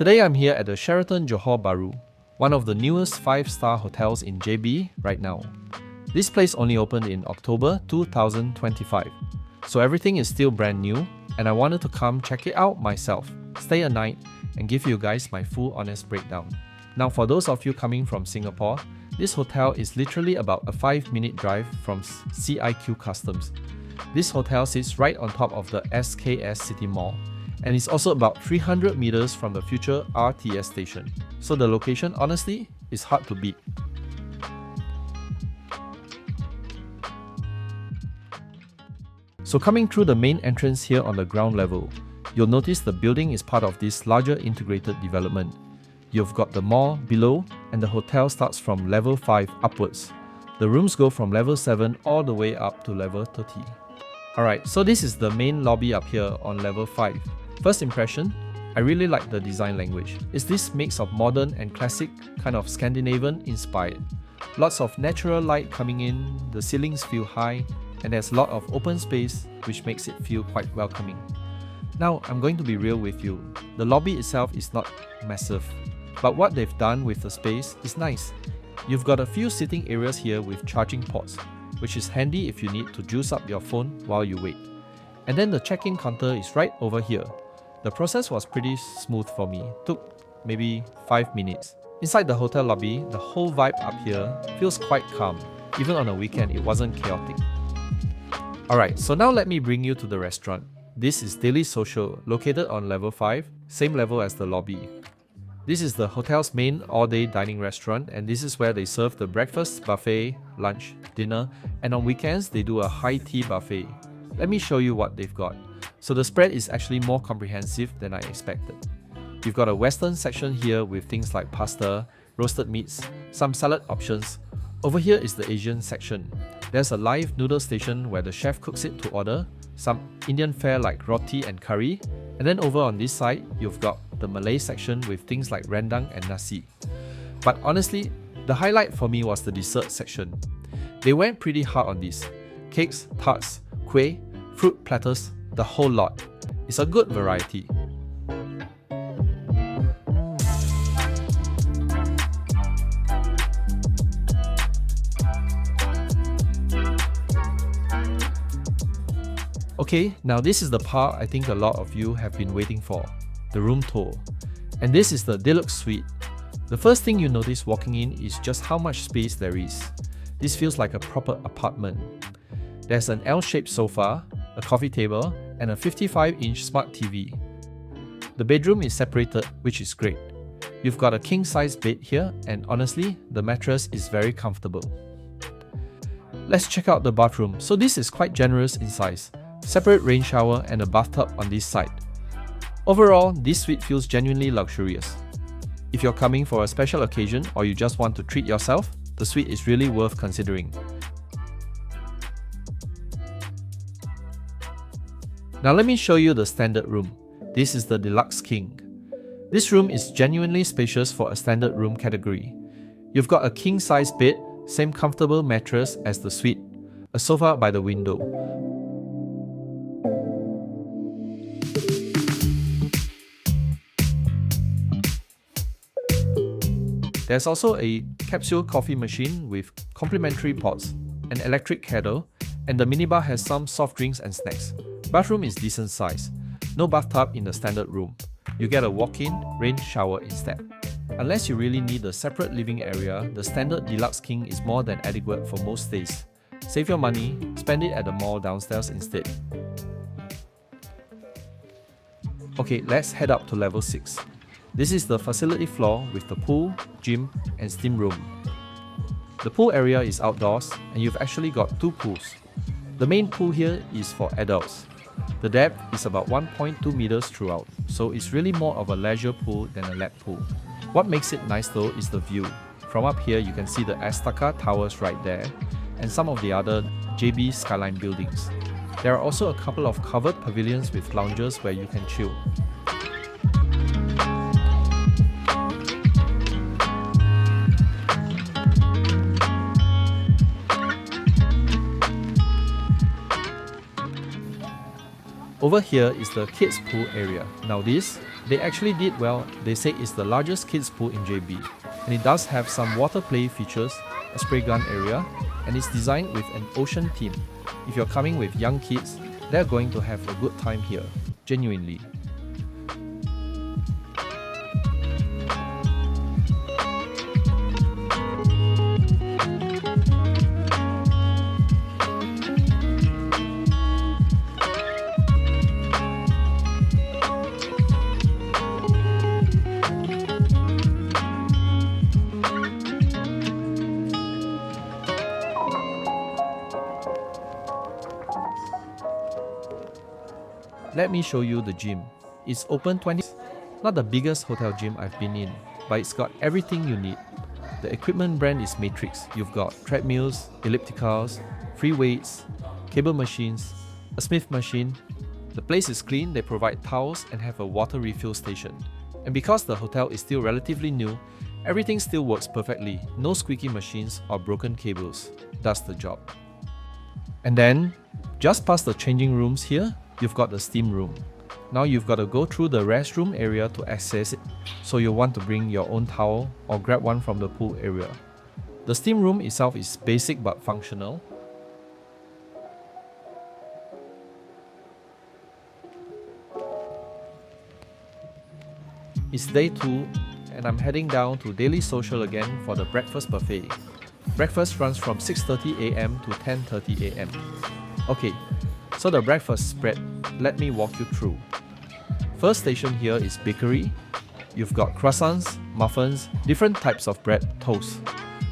Today I'm here at the Sheraton Johor Bahru, one of the newest 5-star hotels in JB right now. This place only opened in October 2025, so everything is still brand new and I wanted to come check it out myself, stay a night and give you guys my full honest breakdown. Now for those of you coming from Singapore, this hotel is literally about a 5-minute drive from CIQ Customs. This hotel sits right on top of the SKS City Mall and is also about 300 meters from the future RTS station. So the location honestly is hard to beat. So coming through the main entrance here on the ground level, you'll notice the building is part of this larger integrated development. You've got the mall below and the hotel starts from level 5 upwards. The rooms go from level 7 all the way up to level 30. Alright, so this is the main lobby up here on level 5. First impression, I really like the design language. It's this mix of modern and classic, kind of Scandinavian inspired. Lots of natural light coming in, the ceilings feel high, and there's a lot of open space which makes it feel quite welcoming. Now, I'm going to be real with you. The lobby itself is not massive, but what they've done with the space is nice. You've got a few sitting areas here with charging ports, which is handy if you need to juice up your phone while you wait. And then the check-in counter is right over here. The process was pretty smooth for me, took maybe 5 minutes. Inside the hotel lobby, the whole vibe up here feels quite calm. Even on a weekend, it wasn't chaotic. Alright, so now let me bring you to the restaurant. This is Daily Social, located on level 5, same level as the lobby. This is the hotel's main all-day dining restaurant, and this is where they serve the breakfast buffet, lunch, dinner, and on weekends they do a high tea buffet. Let me show you what they've got. So the spread is actually more comprehensive than I expected. You've got a western section here with things like pasta, roasted meats, some salad options. Over here is the Asian section. There's a live noodle station where the chef cooks it to order, some Indian fare like roti and curry, and then over on this side, you've got the Malay section with things like rendang and nasi. But honestly, the highlight for me was the dessert section. They went pretty hard on this. Cakes, tarts, kueh, fruit platters, the whole lot. It's a good variety. Okay, now this is the part I think a lot of you have been waiting for, the room tour. And this is the Deluxe suite. The first thing you notice walking in is just how much space there is. This feels like a proper apartment. There's an L-shaped sofa, a coffee table, and a 55-inch smart TV. The bedroom is separated, which is great. You've got a king-size bed here, and honestly, the mattress is very comfortable. Let's check out the bathroom. So this is quite generous in size. Separate rain shower and a bathtub on this side. Overall, this suite feels genuinely luxurious. If you're coming for a special occasion or you just want to treat yourself, the suite is really worth considering. Now let me show you the standard room. This is the Deluxe King. This room is genuinely spacious for a standard room category. You've got a king-size bed, same comfortable mattress as the suite, a sofa by the window. There's also a capsule coffee machine with complimentary pots, an electric kettle, and the minibar has some soft drinks and snacks. Bathroom is decent size. No bathtub in the standard room. You get a walk-in rain shower instead. Unless you really need a separate living area, the standard Deluxe King is more than adequate for most stays. Save your money, spend it at the mall downstairs instead. Okay, let's head up to level 6. This is the facility floor with the pool, gym, and steam room. The pool area is outdoors, and you've actually got 2 pools. The main pool here is for adults. The depth is about 1.2 meters throughout, so it's really more of a leisure pool than a lap pool. What makes it nice though is the view. From up here you can see the Astaka Towers right there, and some of the other JB skyline buildings. There are also a couple of covered pavilions with lounges where you can chill. Over here is the kids pool area. Now this, They actually did well. They say it's the largest kids pool in JB, and it does have some water play features, a spray gun area, and it's designed with an ocean theme. If you're coming with young kids, they're going to have a good time here, genuinely. Let me show you the gym. It's open 20. Not the biggest hotel gym I've been in, but it's got everything you need. The equipment brand is Matrix. You've got treadmills, ellipticals, free weights, cable machines, a Smith machine. The place is clean, they provide towels and have a water refill station. And because the hotel is still relatively new, everything still works perfectly. No squeaky machines or broken cables. Does the job. And then, just past the changing rooms here, you've got the steam room. Now you've got to go through the restroom area to access it, so you'll want to bring your own towel or grab one from the pool area. The steam room itself is basic but functional. It's day 2 and I'm heading down to Daily Social again for the breakfast buffet. Breakfast runs from 6:30 am to 10:30 am. Okay, so the breakfast spread, let me walk you through. First station here is bakery. You've got croissants, muffins, different types of bread, toast.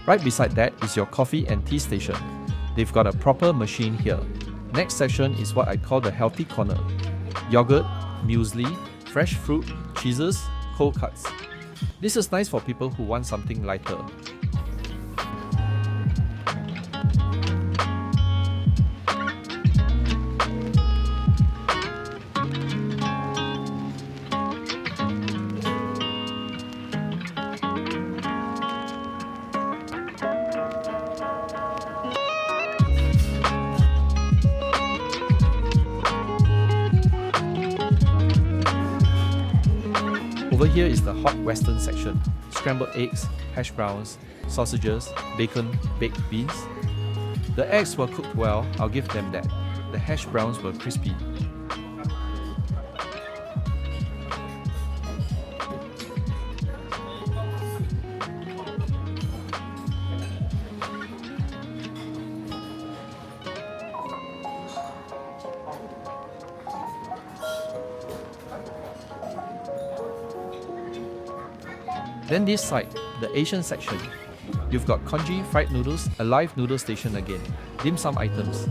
Right beside that is your coffee and tea station. They've got a proper machine here. Next section is what I call the healthy corner. Yogurt, muesli, fresh fruit, cheeses, cold cuts. This is nice for people who want something lighter. Over here is the hot western section. Scrambled eggs, hash browns, sausages, bacon, baked beans. The eggs were cooked well, I'll give them that. The hash browns were crispy. Then this side, the Asian section. You've got congee fried noodles, a live noodle station again, dim sum items.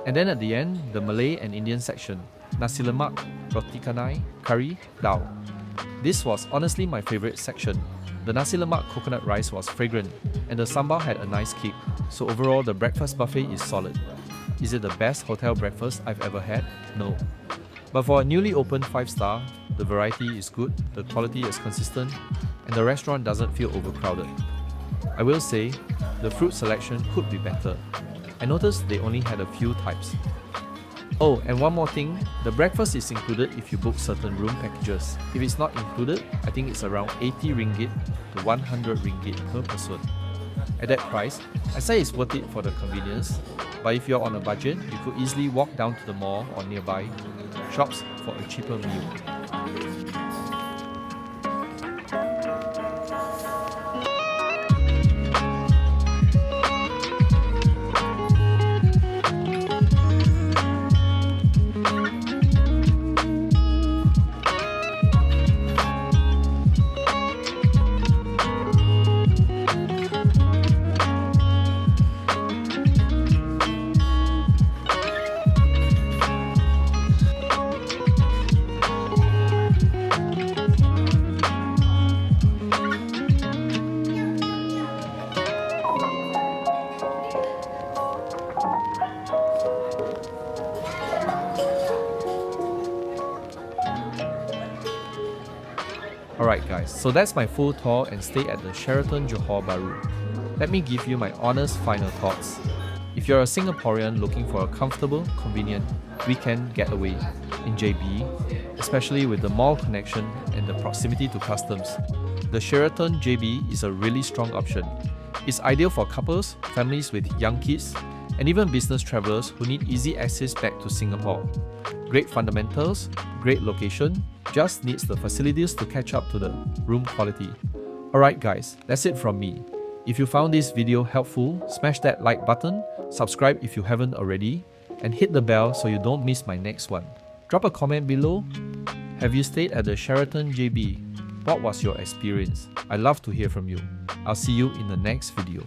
And then at the end, the Malay and Indian section. Nasi lemak, roti canai, curry, dal. This was honestly my favourite section. The nasi lemak coconut rice was fragrant and the sambal had a nice kick. So overall, the breakfast buffet is solid. Is it the best hotel breakfast I've ever had? No. But for a newly opened 5-star, the variety is good, the quality is consistent, and the restaurant doesn't feel overcrowded. I will say, the fruit selection could be better. I noticed they only had a few types. Oh, and one more thing, the breakfast is included if you book certain room packages. If it's not included, I think it's around 80 ringgit to 100 ringgit per person. At that price, I say it's worth it for the convenience, but if you're on a budget, you could easily walk down to the mall or nearby shops for a cheaper meal. Alright guys, so that's my full tour and stay at the Sheraton Johor Bahru. Let me give you my honest final thoughts. If you're a Singaporean looking for a comfortable, convenient weekend getaway in JB, especially with the mall connection and the proximity to customs, the Sheraton JB is a really strong option. It's ideal for couples, families with young kids, and even business travelers who need easy access back to Singapore. Great fundamentals, great location, just needs the facilities to catch up to the room quality. Alright guys, that's it from me. If you found this video helpful, smash that like button, subscribe if you haven't already, and hit the bell so you don't miss my next one. Drop a comment below. Have you stayed at the Sheraton JB? What was your experience? I'd love to hear from you. I'll see you in the next video.